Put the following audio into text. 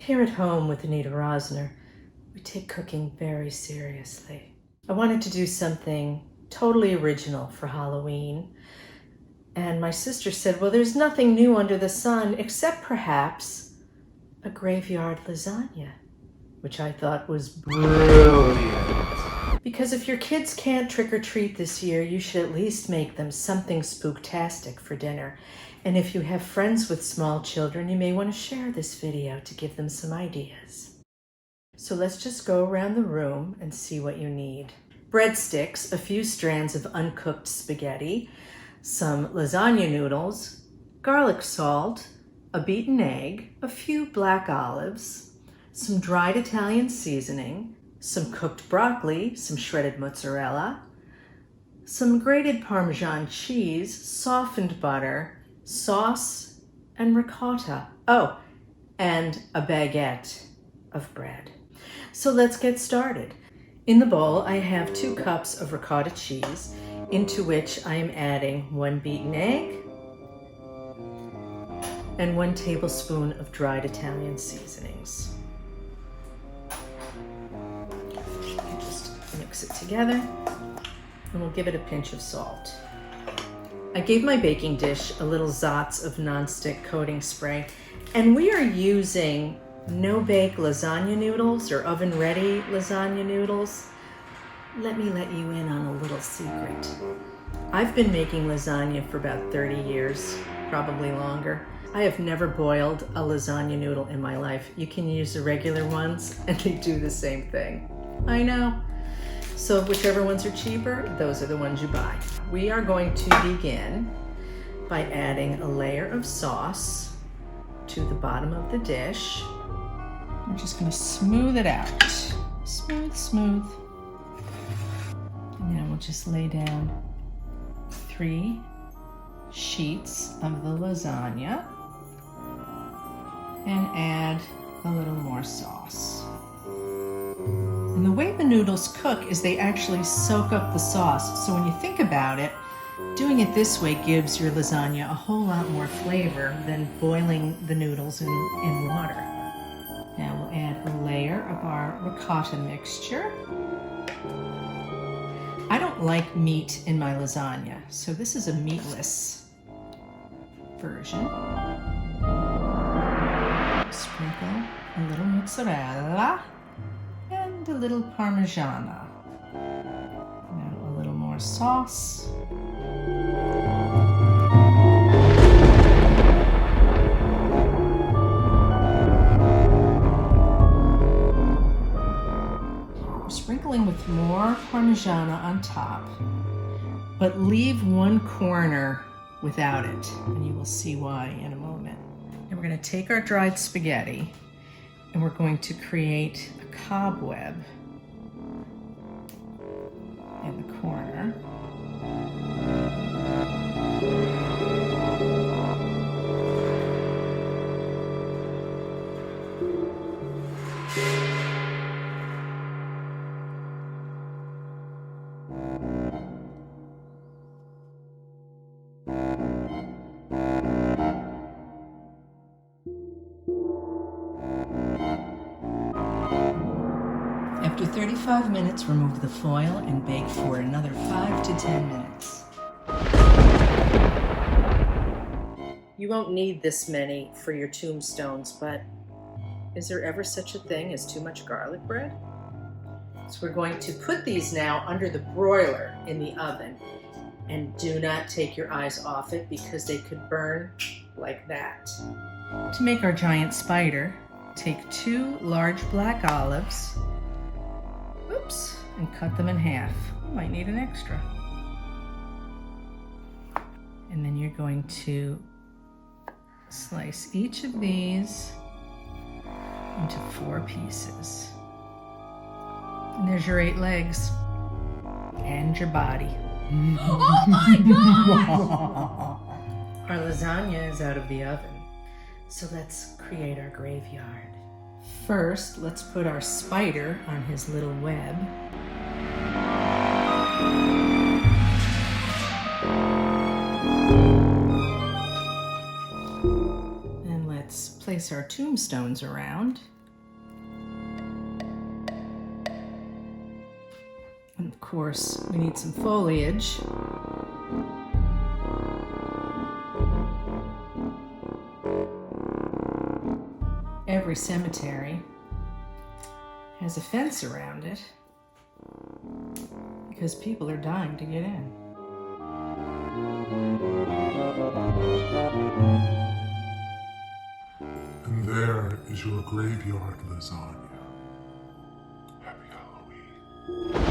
Here at home with Anita Rosner, we take cooking very seriously. I wanted to do something totally original for Halloween, and my sister said, well, there's nothing new under the sun except perhaps a graveyard lasagna, which I thought was brilliant. Because if your kids can't trick or treat this year, you should at least make them something spooktastic for dinner. And if you have friends with small children, you may want to share this video to give them some ideas. So let's just go around the room and see what you need. Breadsticks, a few strands of uncooked spaghetti, some lasagna noodles, garlic salt, a beaten egg, a few black olives, some dried Italian seasoning, some cooked broccoli, some shredded mozzarella, some grated Parmesan cheese, softened butter, sauce, and ricotta. Oh, and a baguette of bread. So let's get started. In the bowl, I have 2 cups of ricotta cheese, into which I am adding 1 beaten egg and 1 tablespoon of dried Italian seasonings. Just mix it together, and we'll give it a pinch of salt. I gave my baking dish a little Zots of nonstick coating spray, and we are using no-bake lasagna noodles or oven-ready lasagna noodles. Let me let you in on a little secret. I've been making lasagna for about 30 years, probably longer. I have never boiled a lasagna noodle in my life. You can use the regular ones and they do the same thing. I know. So whichever ones are cheaper, those are the ones you buy. We are going to begin by adding a layer of sauce to the bottom of the dish. We're just going to smooth it out. Smooth, smooth. And now we'll just lay down 3 sheets of the lasagna and add a little more sauce. And the way the noodles cook is they actually soak up the sauce. So when you think about it, doing it this way gives your lasagna a whole lot more flavor than boiling the noodles in water. Now we'll add a layer of our ricotta mixture. I don't like meat in my lasagna, so this is a meatless version. Sprinkle a little mozzarella and a little parmesan. Now a little more sauce. Sprinkling with more parmigiana on top, but leave 1 corner without it, and you will see why in a moment. And we're going to take our dried spaghetti and we're going to create a cobweb in the corner. After 35 minutes, remove the foil and bake for another 5 to 10 minutes. You won't need this many for your tombstones, but is there ever such a thing as too much garlic bread? So we're going to put these now under the broiler in the oven, and do not take your eyes off it because they could burn like that. To make our giant spider, take 2 large black olives, and cut them in half. You might need an extra. And then you're going to slice each of these into 4 pieces. And there's your 8 legs and your body. Oh my God! Our lasagna is out of the oven, so let's create our graveyard. First, let's put our spider on his little web. And let's place our tombstones around. course, we need some foliage. Every cemetery has a fence around it because people are dying to get in. And there is your graveyard lasagna. Happy Halloween.